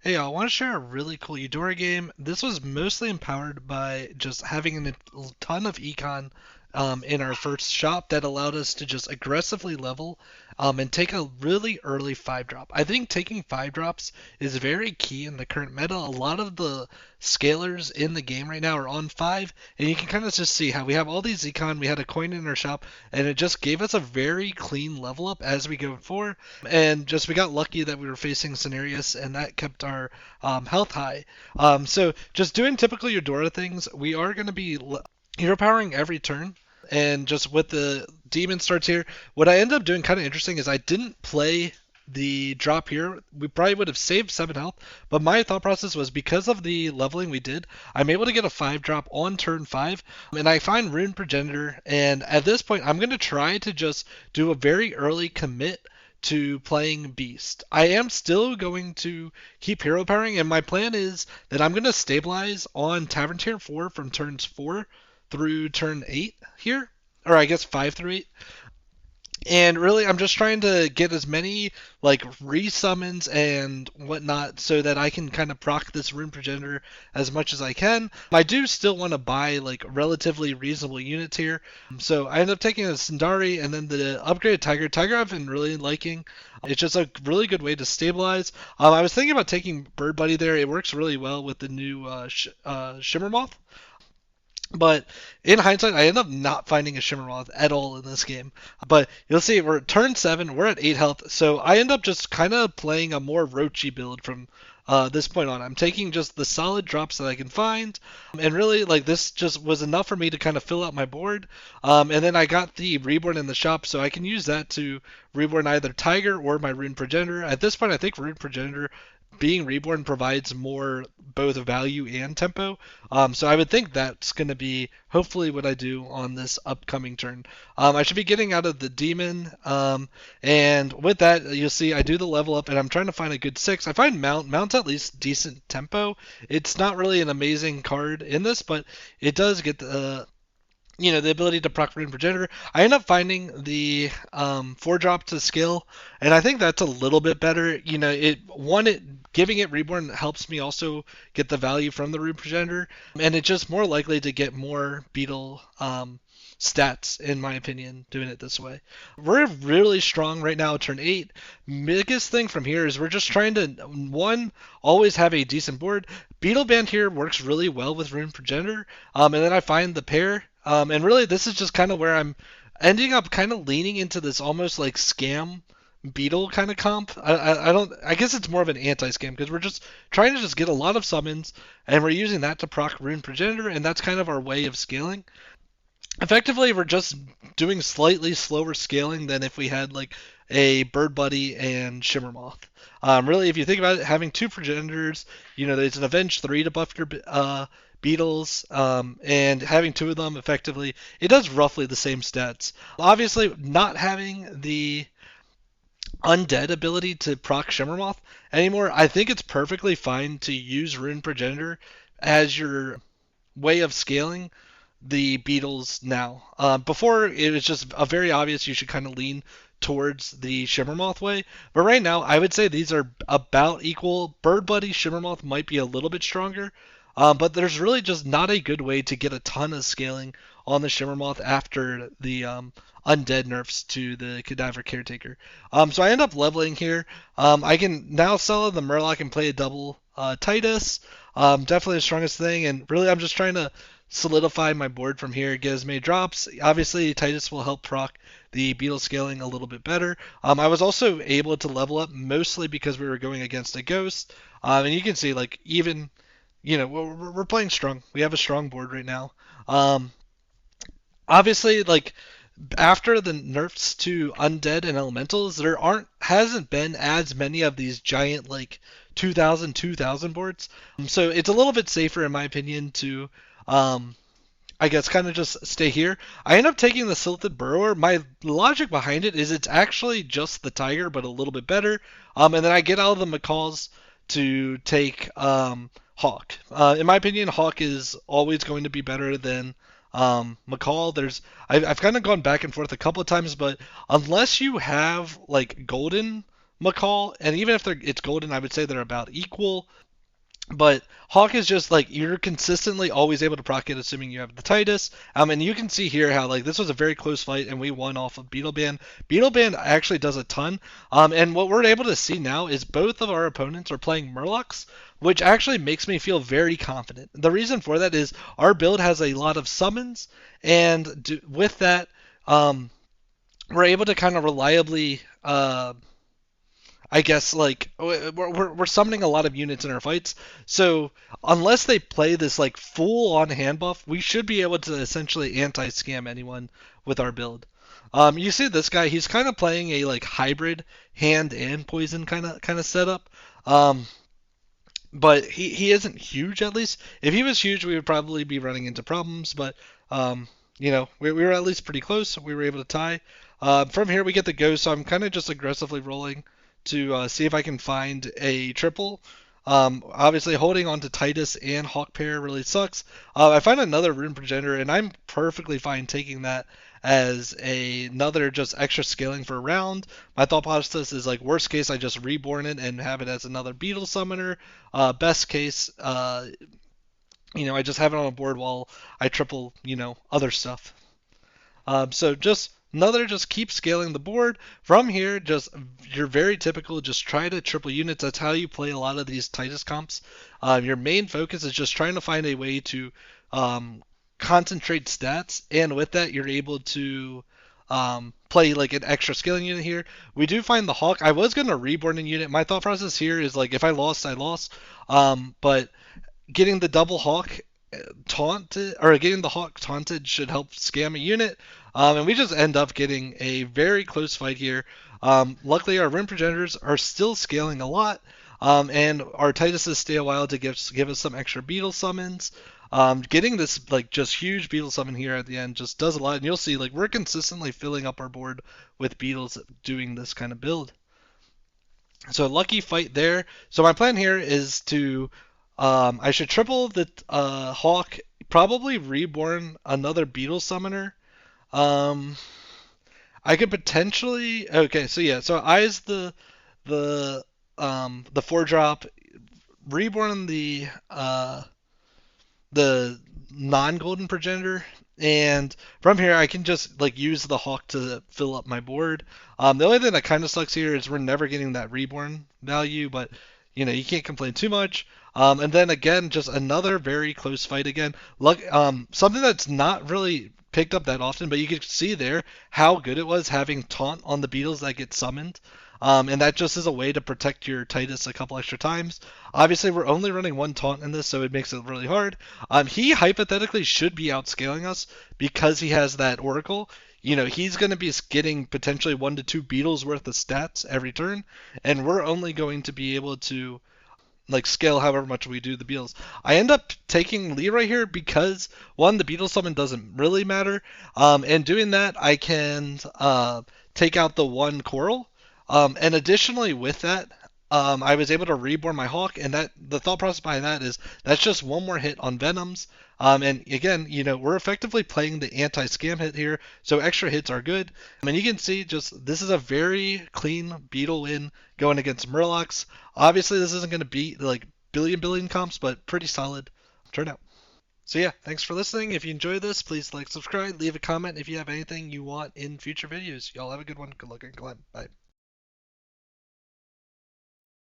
Hey, I want to share a really cool Eudora game. This was mostly empowered by just having a ton of econ in our first shop that allowed us to just aggressively level and take a really early 5 drop. I think taking 5 drops is very key in the current meta. A lot of the scalers in the game right now are on 5, and you can kind of just see how we have all these econ. We had a coin in our shop, and it just gave us a very clean level up as we go forward. And just we got lucky that we were facing Cenarius, and that kept our health high. So just doing typical Eudora things, we are going to be hero powering every turn. And just with the demon starts here, what I ended up doing kind of interesting is I didn't play the drop here. We probably would have saved 7 health, but my thought process was because of the leveling we did, I'm able to get a 5 drop on turn 5, and I find Rune Progenitor, and at this point I'm going to try to just do a very early commit to playing Beast. I am still going to keep hero powering, and my plan is that I'm going to stabilize on Tavern Tier 4 from turns 4 through turn 8 here, or I guess 5 through 8. And really, I'm just trying to get as many like resummons and whatnot so that I can kind of proc this Rune Progenitor as much as I can. I do still want to buy like relatively reasonable units here, so I end up taking a Sundari and then the upgraded Tiger. Tiger I've been really liking. It's just a really good way to stabilize. I was thinking about taking Bird Buddy there. It works really well with the new Shimmer Moth. But in hindsight, I end up not finding a Shimmermoth at all in this game. But you'll see, we're at turn 7, we're at 8 health, so I end up just kind of playing a more roachy build from this point on. I'm taking just the solid drops that I can find, and really, like, this just was enough for me to kind of fill out my board. And then I got the Reborn in the shop, so I can use that to Reborn either Tiger or my Rune Progenitor. At this point, I think Rune Progenitor being reborn provides more both value and tempo. So I would think that's going to be hopefully what I do on this upcoming turn. I should be getting out of the demon, and with that, you'll see I do the level up, and I'm trying to find a good 6. I find Mount's at least decent tempo. It's not really an amazing card in this, but it does get the ability to proc Rune Progenitor. I end up finding the 4 drop to skill, and I think that's a little bit better. Giving it Reborn helps me also get the value from the Rune Progenitor, and it's just more likely to get more beetle stats, in my opinion, doing it this way. We're really strong right now, turn 8. Biggest thing from here is we're just trying to, one, always have a decent board. Beetle Band here works really well with Rune Progenitor, and then I find the pair. And really, this is just kind of where I'm ending up kind of leaning into this almost like scam beetle kind of comp. I guess it's more of an anti-scam because we're just trying to just get a lot of summons, and we're using that to proc Rune Progenitor, and that's kind of our way of scaling. Effectively, we're just doing slightly slower scaling than if we had like a Bird Buddy and Shimmer Moth. Really, if you think about it, having 2 progenitors, there's an Avenge 3 to buff your beetles, and having 2 of them effectively, it does roughly the same stats. Obviously, not having the undead ability to proc Shimmermoth anymore, I think it's perfectly fine to use Rune Progenitor as your way of scaling the beetles now. Before, it was just a very obvious you should kind of lean towards the Shimmermoth way, but right now I would say these are about equal. Bird Buddy Shimmermoth might be a little bit stronger, but there's really just not a good way to get a ton of scaling on the Shimmermoth after the undead nerfs to the Cadaver Caretaker. So I end up leveling here. I can now sell the Murloc and play a double Titus. Definitely the strongest thing, and really I'm just trying to solidify my board from here, get as many drops. Obviously, Titus will help proc the beetle scaling a little bit better. I was also able to level up mostly because we were going against a ghost. And you can see, like, even, we're playing strong. We have a strong board right now. Obviously, like, after the nerfs to undead and elementals, there hasn't been as many of these giant, like, 2000 boards. So it's a little bit safer, in my opinion, to I guess kind of just stay here. I end up taking the Silted Burrower. My logic behind it is it's actually just the Tiger, but a little bit better. And then I get out of the Macaws to take Hawk. In my opinion, Hawk is always going to be better than Macaw. I've kind of gone back and forth a couple of times, but unless you have like Golden Macaw, and even if it's golden, I would say they're about equal. But Hawk is just like you're consistently always able to proc it, assuming you have the Titus. And you can see here how like this was a very close fight, and we won off of Beetleban. Beetleban actually does a ton. And what we're able to see now is both of our opponents are playing Murlocs, which actually makes me feel very confident. The reason for that is our build has a lot of summons, and with that, we're able to kind of reliably. I guess like we're summoning a lot of units in our fights, so unless they play this like full on hand buff, we should be able to essentially anti-scam anyone with our build. You see this guy, he's kind of playing a like hybrid hand and poison kind of setup. But he isn't huge at least. If he was huge, we would probably be running into problems. But we were at least pretty close. We were able to tie. From here we get the ghost, so I'm kind of just aggressively rolling to see if I can find a triple. Obviously, holding on to Titus and Hawk pair really sucks. I find another rune progenitor, and I'm perfectly fine taking that as another just extra scaling for a round. My thought process is like worst case, I just reborn it and have it as another beetle summoner. Best case, I just have it on a board while I triple, other stuff. So just keep scaling the board. From here, just you're very typical. Just try to triple units. That's how you play a lot of these Titus comps. Your main focus is just trying to find a way to concentrate stats, and with that, you're able to play like an extra scaling unit here. We do find the Hawk. I was gonna reborn a unit. My thought process here is like if I lost, I lost. But getting the double Hawk getting the Hawk taunted should help scam a unit. And we just end up getting a very close fight here. Luckily, our Rune Progenitors are still scaling a lot, and our Tituses stay a while to give us some extra Beetle summons. Getting this like just huge Beetle summon here at the end just does a lot, and you'll see like we're consistently filling up our board with Beetles doing this kind of build. So lucky fight there. So my plan here is to I should triple the Hawk, probably reborn another Beetle summoner. I could potentially so Eyes the 4-drop, reborn the non-golden progenitor, and from here I can just like use the Hawk to fill up my board. The only thing that kind of sucks here is we're never getting that reborn value, but you can't complain too much. And then again, just another very close fight again. Something that's not really picked up that often, but you can see there how good it was having taunt on the beetles that get summoned. And that just is a way to protect your Titus a couple extra times. Obviously, we're only running one taunt in this, so it makes it really hard. He hypothetically should be outscaling us because he has that Oracle. He's going to be getting potentially 1 to 2 beetles worth of stats every turn, and we're only going to be able to like scale however much we do the beetles. I end up taking Leroy here because one, the beetle summon doesn't really matter, and doing that I can take out the one coral, and additionally with that, I was able to reborn my Hawk, and that the thought process behind that is that's just one more hit on Venoms. And again, we're effectively playing the anti-scam hit here, so extra hits are good. I mean, you can see just this is a very clean Beetle win going against Murlocs. Obviously, this isn't going to beat like billion comps, but pretty solid turnout. So yeah, thanks for listening. If you enjoyed this, please like, subscribe, leave a comment if you have anything you want in future videos. Y'all have a good one. Good luck and climb. Bye.